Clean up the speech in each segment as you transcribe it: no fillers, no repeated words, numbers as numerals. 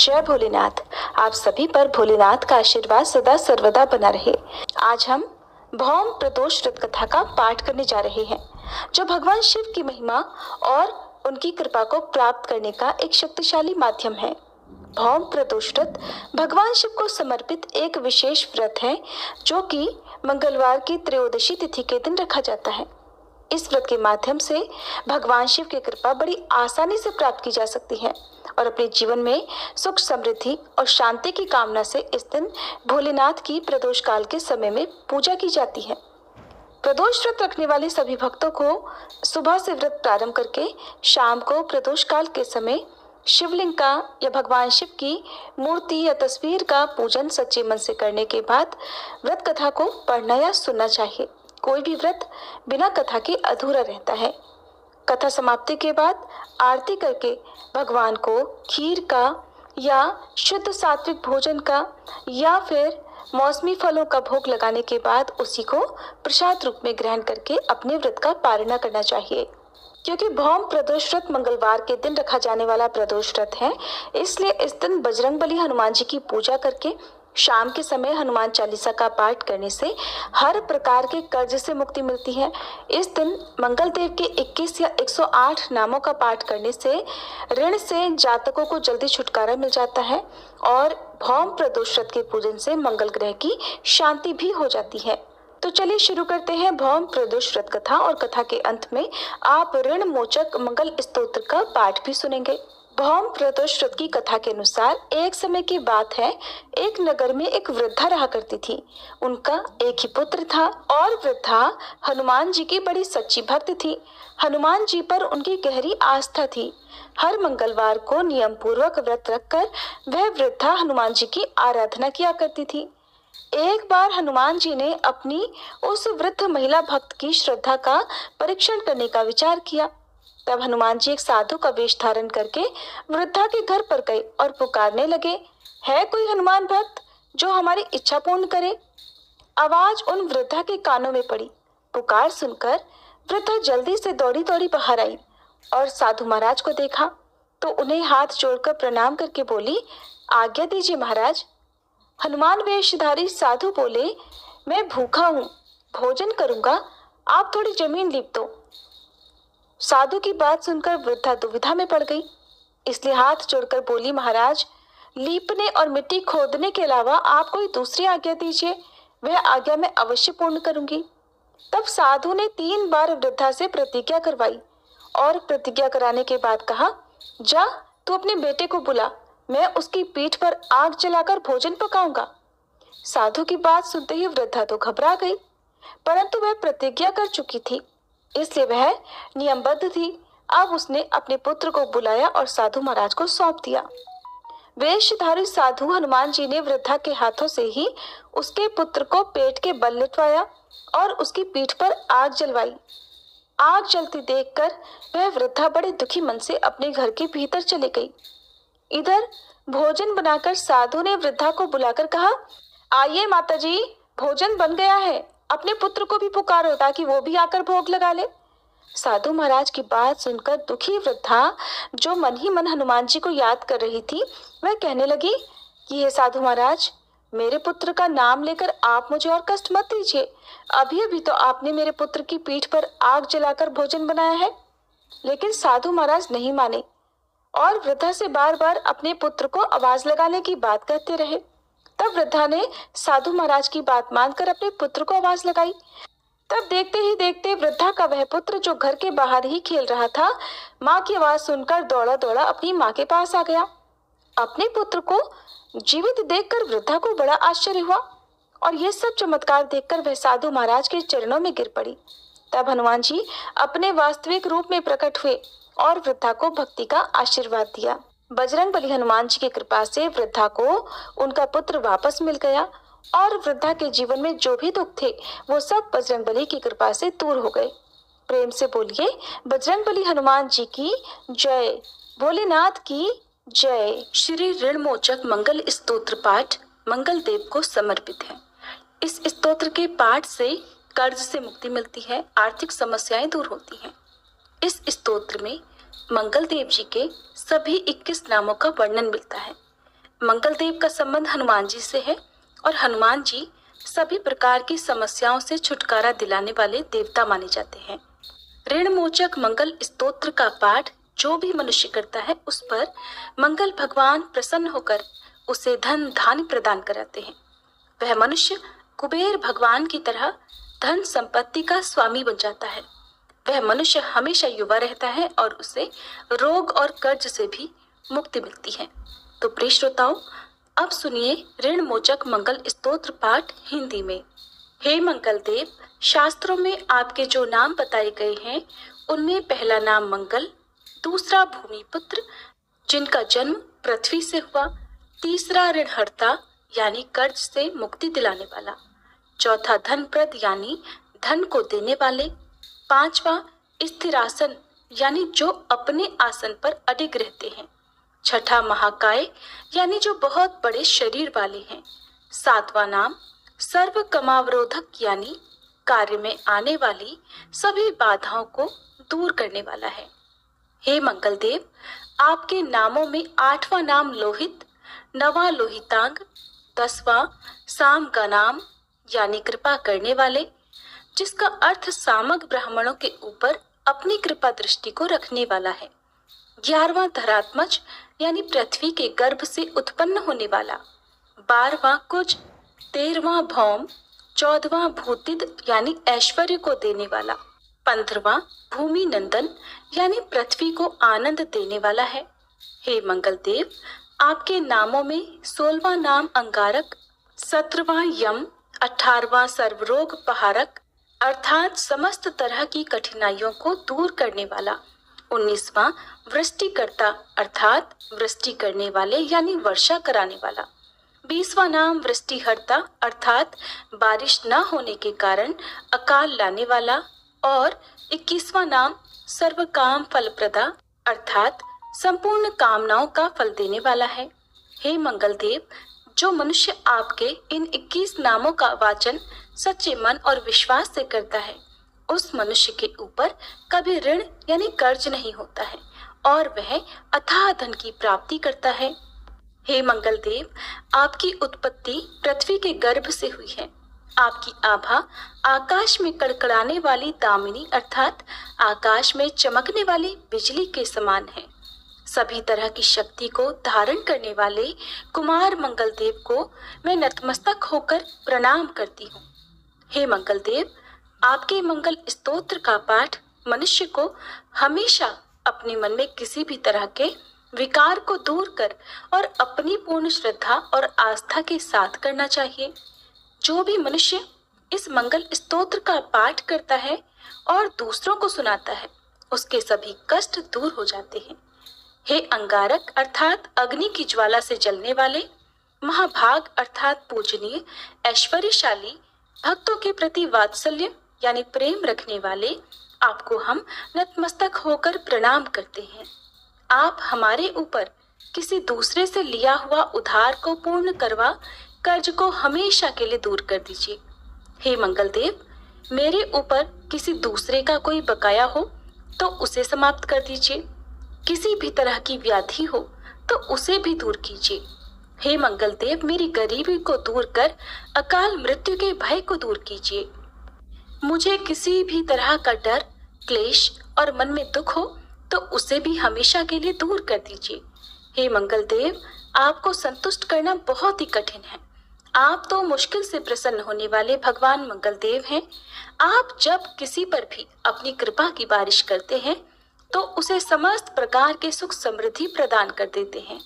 जय भोलेनाथ। आप सभी पर भोलेनाथ का आशीर्वाद सदा सर्वदा बना रहे। आज हम भौम प्रदोष व्रत कथा का पाठ करने जा रहे हैं, जो भगवान शिव की महिमा और उनकी कृपा को प्राप्त करने का एक शक्तिशाली माध्यम है। भौम प्रदोष व्रत भगवान शिव को समर्पित एक विशेष व्रत है, जो कि मंगलवार की त्रयोदशी तिथि के दिन रखा जाता है। इस व्रत के माध्यम से भगवान शिव की कृपा बड़ी आसानी से प्राप्त की जा सकती है और अपने जीवन में सुख, समृद्धि और शांति की कामना से इस दिन भोलेनाथ की प्रदोष काल के समय में पूजा की जाती है। प्रदोष व्रत रखने वाले सभी भक्तों को सुबह से व्रत प्रारंभ करके शाम को प्रदोष काल के समय शिवलिंग का या भगवान शिव की मूर्ति या तस्वीर का पूजन सच्चे मन से करने के बाद व्रत कथा को पढ़ना या सुनना चाहिए। कोई भी व्रत बिना कथा के अधूरा रहता है। कथा समाप्ति के बाद आरती करके भगवान को खीर का या शुद्ध सात्विक भोजन का या फिर मौसमी फलों का भोग लगाने के बाद उसी को प्रसाद रूप में ग्रहण करके अपने व्रत का पालना करना चाहिए। क्योंकि भौम प्रदोष व्रत मंगलवार के दिन रखा जाने वाला प्रदोष व्रत है, इसलिए इस दिन बजरंगबली हनुमान जी की पूजा करके शाम के समय हनुमान चालीसा का पाठ करने से हर प्रकार के कर्ज से मुक्ति मिलती है। इस दिन मंगल देव के 21 या 108 नामों का पाठ करने से ऋण से जातकों को जल्दी छुटकारा मिल जाता है और भौम प्रदोष व्रत के पूजन से मंगल ग्रह की शांति भी हो जाती है। तो चलिए शुरू करते हैं भौम प्रदोष व्रत कथा, और कथा के अंत में आप ऋण मोचक मंगल स्तोत्र का पाठ भी सुनेंगे। भौम प्रदोष व्रत की कथा के अनुसार एक समय की बात है, एक नगर में एक वृद्धा रहा करती थी। उनका एक ही पुत्र था और वृद्धा हनुमान जी की बड़ी सच्ची भक्त थी। हनुमान जी पर उनकी गहरी आस्था थी। हर मंगलवार को नियम पूर्वक व्रत रखकर वह वृद्धा हनुमान जी की आराधना किया करती थी। एक बार हनुमान जी ने अपनी उस वृद्ध महिला भक्त की श्रद्धा का परीक्षण करने का विचार किया। तब हनुमान जी एक साधु का वेश धारण करके वृद्धा के घर पर गए और पुकारने लगे, है कोई हनुमान भक्त जो हमारी इच्छा पूर्ण करे? आवाज उन वृद्धा के कानों में पड़ी। पुकार सुनकर वृद्धा जल्दी से दौड़ी दौड़ी बाहर आई और साधु महाराज को देखा तो उन्हें हाथ जोड़कर प्रणाम करके बोली, आज्ञा दीजिए महाराज। हनुमान वेशधारी साधु बोले, मैं भूखा हूँ, भोजन करूंगा, आप थोड़ी जमीन लीप दो। साधु की बात सुनकर वृद्धा दुविधा में पड़ गई, इसलिए हाथ जोड़कर बोली, महाराज लीपने और मिट्टी खोदने के अलावा आप कोई दूसरी आज्ञा दीजिए, वह आज्ञा मैं अवश्य पूर्ण करूंगी। तब साधु ने 3 बार वृद्धा से प्रतिज्ञा करवाई और प्रतिज्ञा कराने के बाद कहा, जा तू अपने बेटे को बुला, मैं उसकी पीठ पर आग जलाकर भोजन पकाऊंगा। साधु की बात सुनते ही वृद्धा तो घबरा गई, परंतु वह प्रतिज्ञा कर चुकी थी, इसलिए वह नियमबद्ध थी। अब उसने अपने पुत्र को बुलाया और साधु महाराज को सौंप दिया। वेशधारी साधु हनुमान जी ने वृद्धा के हाथों से ही उसके पुत्र को पेट के बल लिटवाया और उसकी पीठ पर आग जलवाई। आग जलती देखकर वह वृद्धा बड़े दुखी मन से अपने घर के भीतर चली गई। इधर भोजन बनाकर साधु ने वृद्धा को बुलाकर कहा, आइए माताजी, भोजन बन गया है, अपने पुत्र को भी पुकारो ताकि वो भी आकर भोग लगा ले। साधु महाराज की बात सुनकर दुखी वृद्धा, जो मन ही मन हनुमान जी को याद कर रही थी, वह कहने लगी कि हे साधु महाराज, मेरे पुत्र का नाम लेकर आप मुझे और कष्ट मत दीजिए। अभी अभी तो आपने मेरे पुत्र की पीठ पर आग जलाकर भोजन बनाया है। लेकिन साधु महाराज नहीं माने और वृद्धा से बार बार अपने पुत्र को आवाज लगाने की बात कहते रहे। तब वृद्धा ने साधु महाराज की बात मानकर अपने पुत्र को आवाज लगाई। तब देखते ही देखते वृद्धा का वह पुत्र, जो घर के बाहर ही खेल रहा था, माँ की आवाज सुनकर दौड़ा दौड़ा अपनी माँ के पास आ गया। अपने पुत्र को जीवित देखकर वृद्धा को बड़ा आश्चर्य हुआ और यह सब चमत्कार देखकर वह साधु महाराज के चरणों में गिर पड़ी। तब हनुमान जी अपने वास्तविक रूप में प्रकट हुए और वृद्धा को भक्ति का आशीर्वाद दिया। बजरंगबली हनुमान जी की कृपा से वृद्धा को उनका पुत्र वापस मिल गया और वृद्धा के जीवन में जो भी दुख थे वो सब बजरंगबली की कृपा से दूर हो गए। प्रेम से बोलिए, बजरंगबली हनुमान जी की जय, भोलेनाथ की जय। श्री ऋण मोचक मंगल स्तोत्र पाठ मंगल देव को समर्पित है। इस स्तोत्र के पाठ से कर्ज से मुक्ति मिलती है, आर्थिक समस्याएं दूर होती हैं। इस स्तोत्र में मंगल देव जी के सभी 21 नामों का वर्णन मिलता है। मंगल देव का संबंध हनुमान जी से है और हनुमान जी सभी प्रकार की समस्याओं से छुटकारा दिलाने वाले देवता माने जाते हैं। ऋण मोचक मंगल स्तोत्र का पाठ जो भी मनुष्य करता है उस पर मंगल भगवान प्रसन्न होकर उसे धन धान्य प्रदान कराते हैं। वह मनुष्य कुबेर भगवान की तरह धन संपत्ति का स्वामी बन जाता है। वह मनुष्य हमेशा युवा रहता है और उसे रोग और कर्ज से भी मुक्ति मिलती है। तो प्रिय श्रोताओं, अब सुनिए ऋण मोचक मंगल स्तोत्र पाठ हिंदी में। हे मंगल देव, शास्त्रों में आपके जो नाम बताए गए हैं उनमें पहला नाम मंगल, दूसरा भूमिपुत्र जिनका जन्म पृथ्वी से हुआ, तीसरा ऋणहर्ता यानी कर्ज से मुक्ति दिलाने वाला, चौथा धनप्रद यानी धन को देने वाले, पांचवा स्थिरासन यानी जो अपने आसन पर अडिग रहते हैं, छठा महाकाय यानी जो बहुत बड़े शरीर वाले हैं, सातवां नाम सर्व कमावरोधक यानी कार्य में आने वाली सभी बाधाओं को दूर करने वाला है। हे मंगल देव, आपके नामों में आठवां नाम लोहित, नवां लोहितांग, दसवां साम का नाम यानी कृपा करने वाले, जिसका अर्थ सामग ब्राह्मणों के ऊपर अपनी कृपा दृष्टि को रखने वाला है, 11वां धरात्मज यानी पृथ्वी के गर्भ से उत्पन्न होने वाला, 12वां कुज, 13वां भौम, 14वां भूतिद यानी ऐश्वर्य को देने वाला, 15वां भूमि नंदन यानी पृथ्वी को आनंद देने वाला है। हे मंगल देव, आपके नामों में 16वां नाम अंगारक, 17वां यम, 18वां सर्वरोग पहारक अर्थात समस्त तरह की कठिनाइयों को दूर करने वाला, 19वां वृष्टिकर्ता अर्थात वृष्टि करने वाले यानी वर्षा कराने वाला, 20वां नाम वृष्टिहर्ता अर्थात बारिश न होने के कारण अकाल लाने वाला और 21वां नाम सर्व काम फलप्रदा अर्थात संपूर्ण कामनाओं का फल देने वाला है। हे मंगल देव, जो मनुष्य आपके इन 21 नामों का वाचन सच्चे मन और विश्वास से करता है उस मनुष्य के ऊपर कभी ऋण यानी कर्ज नहीं होता है और वह अथाह धन की प्राप्ति करता है। हे मंगल देव, आपकी उत्पत्ति पृथ्वी के गर्भ से हुई है। आपकी आभा आकाश में कड़कड़ाने वाली दामिनी अर्थात आकाश में चमकने वाली बिजली के समान है। सभी तरह की शक्ति को धारण करने वाले कुमार मंगल देव को मैं नतमस्तक होकर प्रणाम करती हूँ। हे मंगल देव, आपके मंगल स्तोत्र का पाठ मनुष्य को हमेशा अपने मन में किसी भी तरह के विकार को दूर कर और अपनी पूर्ण श्रद्धा और आस्था के साथ करना चाहिए। जो भी मनुष्य इस मंगल स्तोत्र का पाठ करता है और दूसरों को सुनाता है उसके सभी कष्ट दूर हो जाते हैं। हे अंगारक अर्थात अग्नि की ज्वाला से जलने वाले, महाभाग अर्थात पूजनीय, ऐश्वर्यशाली, भक्तों के प्रति वात्सल्य यानी प्रेम रखने वाले, आपको हम नतमस्तक होकर प्रणाम करते हैं। आप हमारे ऊपर किसी दूसरे से लिया हुआ उधार को पूर्ण करवा कर्ज को हमेशा के लिए दूर कर दीजिए। हे मंगल देव, मेरे ऊपर किसी दूसरे का कोई बकाया हो तो उसे समाप्त कर दीजिए। किसी भी तरह की व्याधि हो तो उसे भी दूर कीजिए। हे मंगल देव, मेरी गरीबी को दूर कर अकाल मृत्यु के भय को दूर कीजिए। मुझे किसी भी तरह का डर, क्लेश और मन में दुख हो तो उसे भी हमेशा के लिए दूर कर दीजिए। हे मंगल देव, आपको संतुष्ट करना बहुत ही कठिन है। आप तो मुश्किल से प्रसन्न होने वाले भगवान मंगल देव हैं। आप जब किसी पर भी अपनी कृपा की बारिश करते हैं तो उसे समस्त प्रकार के सुख समृद्धि प्रदान कर देते हैं।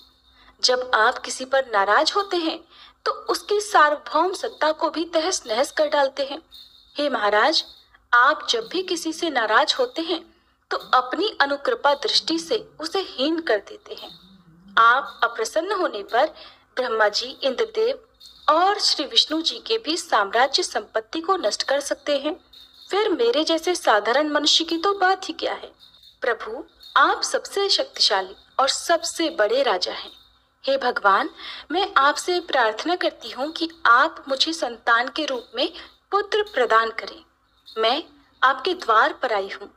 जब आप किसी पर नाराज होते हैं तो उसकी सार्वभौम सत्ता को भी तहस नहस कर डालते हैं। हे महाराज, आप जब भी किसी से नाराज होते हैं तो अपनी अनुकृपा दृष्टि से उसे हीन कर देते हैं। आप अप्रसन्न होने पर ब्रह्मा जी, इंद्रदेव और श्री विष्णु जी के भी साम्राज्य संपत्ति को नष्ट कर सकते हैं। फिर मेरे जैसे साधारण मनुष्य की तो बात ही क्या है। प्रभु, आप सबसे शक्तिशाली और सबसे बड़े राजा हैं। हे भगवान, मैं आपसे प्रार्थना करती हूँ कि आप मुझे संतान के रूप में पुत्र प्रदान करें। मैं आपके द्वार पर आई हूँ।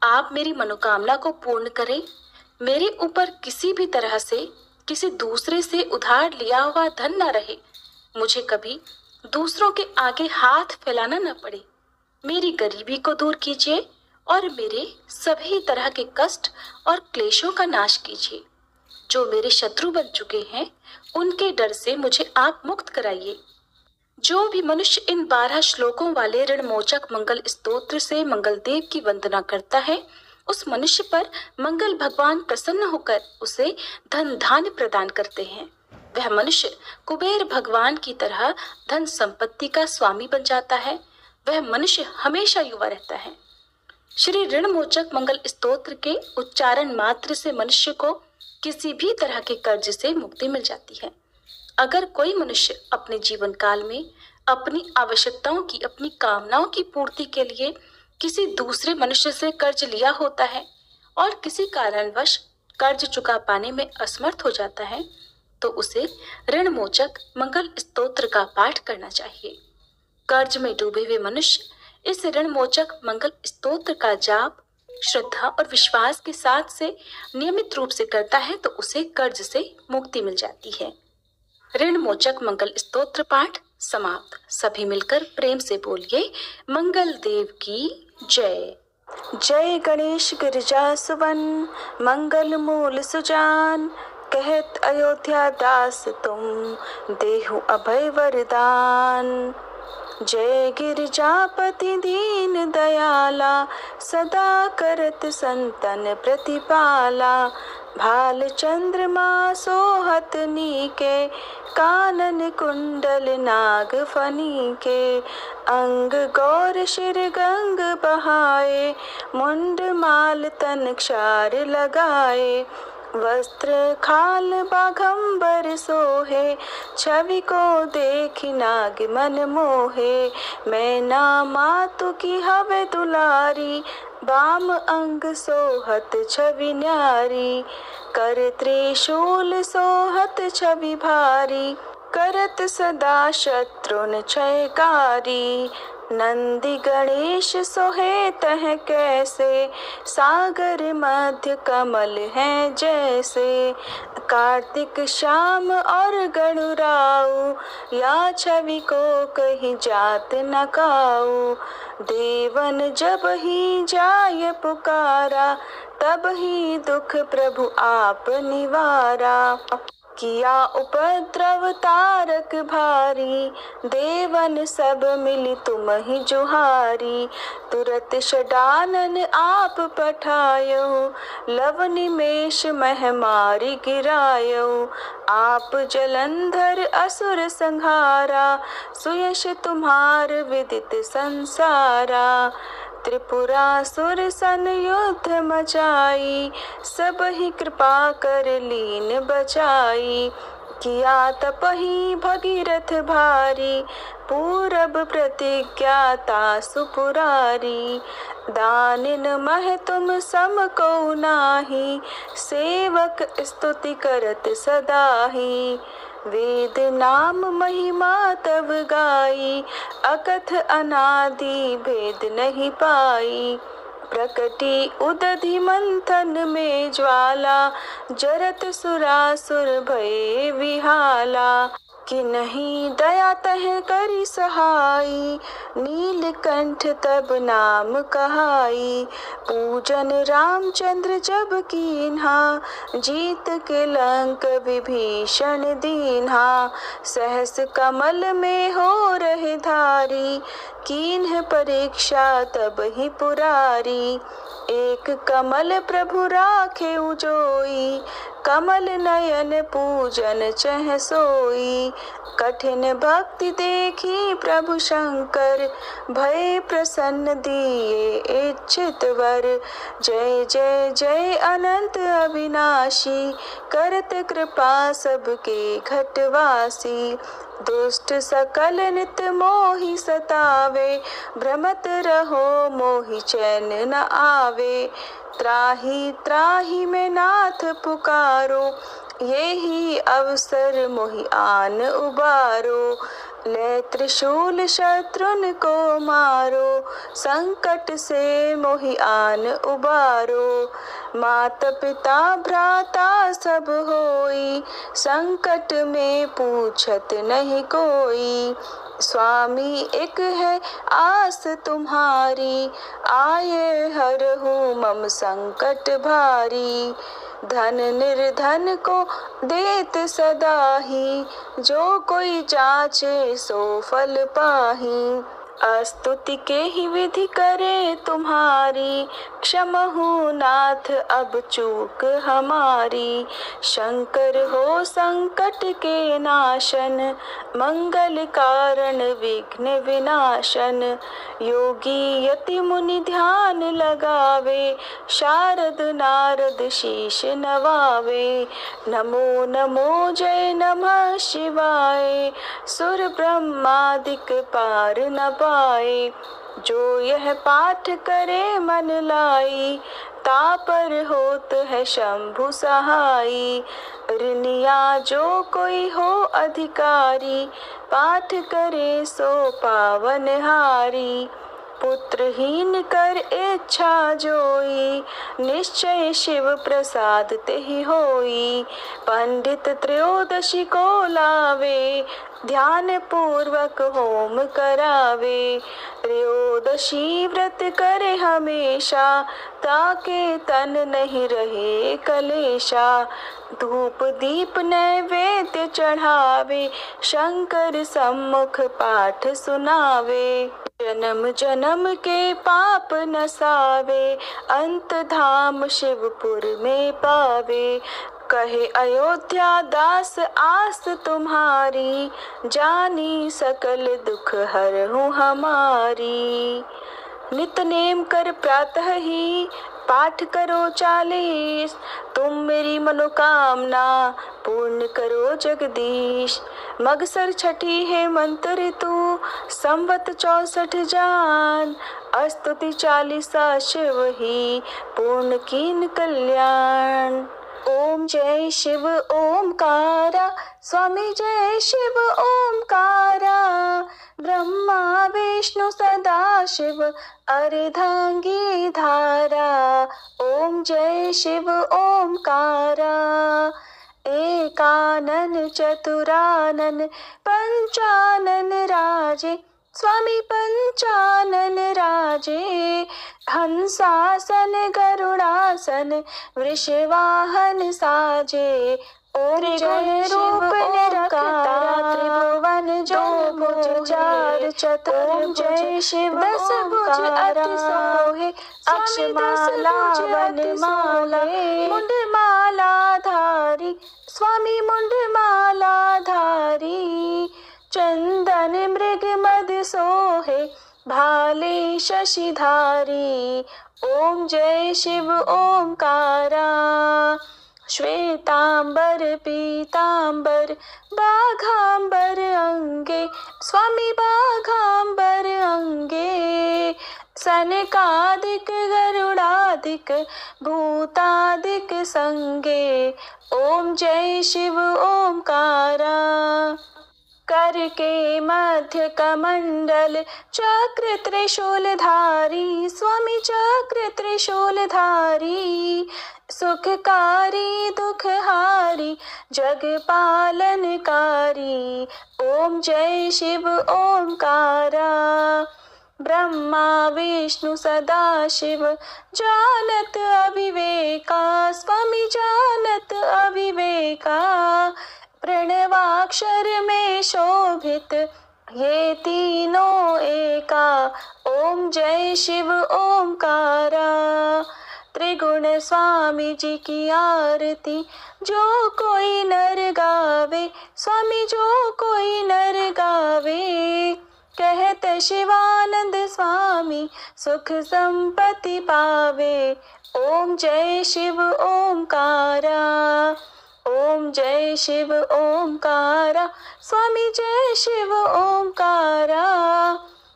आप मेरी मनोकामना को पूर्ण करें। मेरे ऊपर किसी भी तरह से किसी दूसरे से उधार लिया हुआ धन न रहे। मुझे कभी दूसरों के आगे हाथ फैलाना न पड़े। मेरी गरीबी को दूर कीजिए और मेरे सभी तरह के कष्ट और क्लेशों का नाश कीजिए। जो मेरे शत्रु बन चुके हैं, उनके डर से मुझे आप मुक्त कराइए। जो भी मनुष्य इन 12 श्लोकों वाले ऋणमोचक मंगल स्तोत्र से मंगल देव की वंदना करता है, उस मनुष्य पर मंगल भगवान प्रसन्न होकर उसे धन धान्य प्रदान करते हैं। वह मनुष्य कुबेर भगवान की तरह धन संपत्ति का स्वामी बन जाता है। वह मनुष्य हमेशा युवा रहता है। श्री ऋणमोचक मंगल स्तोत्र के उच्चारण मात्र से मनुष्य को किसी भी तरह के कर्ज से मुक्ति मिल जाती है। अगर कोई मनुष्य अपने जीवन काल में अपनी आवश्यकताओं की, अपनी कामनाओं की पूर्ति के लिए किसी दूसरे मनुष्य से कर्ज लिया होता है और किसी कारणवश कर्ज चुका पाने में असमर्थ हो जाता है, तो उसे ऋणमोचक मंगल स्तोत्र का पाठ करना चाहिए। कर्ज में डूबे हुए मनुष्य इस ऋणमोचक मंगल स्तोत्र का जाप श्रद्धा और विश्वास के साथ से नियमित रूप से करता है तो उसे कर्ज से मुक्ति मिल जाती है। ऋणमोचक मंगल स्तोत्र पाठ समाप्त। सभी मिलकर प्रेम से बोलिए, मंगल देव की जय। जय गणेश गिरिजा सुवन, मंगल मूल सुजान, कहत अयोध्या दास तुम, देहु अभय वरदान। जय गिरिजापति दीन दयाला, सदा करत संतन प्रतिपाला। भाल चंद्रमा सोहत नीके, कानन कुंडल नाग फनी के। अंग गौर शिर गंग बहाए, मुंड माल तन क्षार लगाए। वस्त्र खाल बाघंबर सोहे, छवि को देखी नाग मन मोहे। मैना मातु की हवे दुलारी, बाम अंग सोहत छवि न्यारी। कर त्रिशूल सोहत छवि भारी, करत सदा शत्रुन क्षयकारी। नंदी गणेश सोहे तह कैसे, सागर मध्य कमल है जैसे। कार्तिक श्याम और गणुराऊ, या छवि को कहीं जात न काऊ। देवन जब ही जाय पुकारा, तब ही दुख प्रभु आप निवारा। किया उपद्रव तारक भारी, देवन सब मिली तुम ही जुहारी। तुरत षडानन आप पठायो, लव निमेष मह मारी गिरायो। आप जलंधर असुर संहारा, सुयश तुम्हार विदित संसारा। त्रिपुरासुर सन युद्ध मचाई, सब ही कृपा कर लीन बचाई। किया तपहि भगीरथ भारी, पूरब प्रतिज्ञाता सुपुरारी। दानिन मह तुम सम को नाही, सेवक स्तुति करत सदाही। वेद नाम महिमा तब गाई, अकथ अनादि भेद नहीं पाई। प्रकटी उदधि मंथन में ज्वाला, जरत सुरासुर भये विहाला। कि नहीं दया तह करी सहाई, नीलकंठ तब नाम कहाई। पूजन रामचंद्र जब कीन्हा, जीत के लंक विभीषण दीन्हा। सहस कमल में हो रहे धारी, कीन्ह परीक्षा तब ही पुरारी। एक कमल प्रभु राखे उजोई, कमल नयन पूजन चह सोई। कठिन भक्ति देखी प्रभु शंकर, भय प्रसन्न दिए इच्छित वर। जय जय जय अनंत अविनाशी, करत कृपा सबके घटवासी। दुष्ट सकल नित मोहि सतावे, भ्रमत रहो मोहि चैन न आवे। त्राहि त्राहि में नाथ पुकारो, यही अवसर मोहि आन उबारो। ले त्रिशूल शत्रुन को मारो, संकट से मोहि आन उबारो। मात पिता भ्राता सब होई, संकट में पूछत नहीं कोई। स्वामी एक है आस तुम्हारी, आए हरहु मम संकट भारी। धन निर्धन को देत सदा ही, जो कोई जाचे सो फल पाही। स्तुति के ही विधि करे तुम्हारी, क्षमहु नाथ अब चूक हमारी। शंकर हो संकट के नाशन, मंगल कारण विघ्न विनाशन। योगी यति मुनि ध्यान लगावे, शारद नारद शीश नवावे। नमो नमो जय नमः शिवाय, सुर ब्रह्मादिक पार न पाए। जो यह पाठ करे मन लाई, तापर होत है शंभु सहाई। ऋनिया जो कोई हो अधिकारी, पाठ करे सो पावन हारी। पुत्रहीन कर इच्छा जोई, निश्चय शिव प्रसाद तेहि होई। पंडित त्रयोदशी को लावे, ध्यान पूर्वक होम करावे। त्रयोदशी व्रत करे हमेशा, ताके तन नहीं रहे कलेशा। धूप दीप नैवेद्य चढ़ावे, शंकर सम्मुख पाठ सुनावे। जन्म जन्म के पाप नसावे, अंत धाम शिवपुर में पावे। कहे अयोध्या दास आस तुम्हारी, जानी सकल दुख हरहु हमारी। नित नेम कर प्रातः ही, पाठ करो 40, तुम मेरी मनोकामना पूर्ण करो जगदीश। मगसर छठी है मंत्र ऋतु, संवत 64 जान। स्तुति 40 शिव ही, पूर्ण कीन कल्याण। ओम जय शिव ओमकारा, स्वामी जय शिव ओमकारा। ब्रह्मा विष्णु सदा शिव, अर्धांगी धारा। ओम जय शिव ओमकारा। एकानन चतुरानन पंचानन राजे, स्वामी पंचानन राजे। हंसासन गरुड़ासन, वृषवाहन साजे। ओम जय रूप निरखता, त्रिभुवन जो भुज चार चतुर। जय शिव 10 भुज अति सोहे, अक्षमाला वनमाला। मुंडमाला धारी, स्वामी मुंडमाला धारी। चंदन मृग मद सोहे, भाले शशिधारी। ओम जय शिव ओमकारा। श्वेतांबर पीतांबर, बाघांबर अंगे, स्वामी बाघांबर अंगे। सनकादिक गरुड़ादिक, भूतादिक संगे। ओम जय शिव ओमकारा। कर के मध्य कमंडल, चक्र त्रिशूलधारी। स्वामी चक्र त्रिशूलधारी। सुखकारी दुखहारी, जग पालनकारी। ओम जय शिव ओमकारा। ब्रह्मा विष्णु सदा शिव, जानत अविवेका। स्वामी जानत अविवेका। प्रणवाक्षर में शोभित, ये तीनों एका। ओम जय शिव ओमकारा। त्रिगुण स्वामी जी की आरती, जो कोई नर गावे। स्वामी जो कोई नर गावे। कहत शिवानंद स्वामी, सुख संपत्ति पावे। ओम जय शिव ओमकारा। ओम जय शिव ओमकारा, स्वामी जय शिव ओमकारा।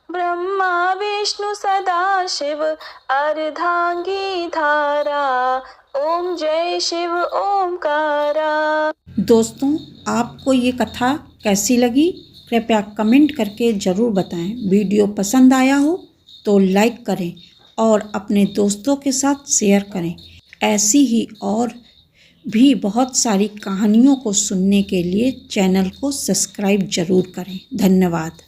ब्रह्मा विष्णु सदा शिव, अर्धांगी धारा। ओम जय शिव ओमकारा। दोस्तों, आपको ये कथा कैसी लगी कृपया कमेंट करके ज़रूर बताएं। वीडियो पसंद आया हो तो लाइक करें और अपने दोस्तों के साथ शेयर करें। ऐसी ही और भी बहुत सारी कहानियों को सुनने के लिए चैनल को सब्सक्राइब ज़रूर करें। धन्यवाद।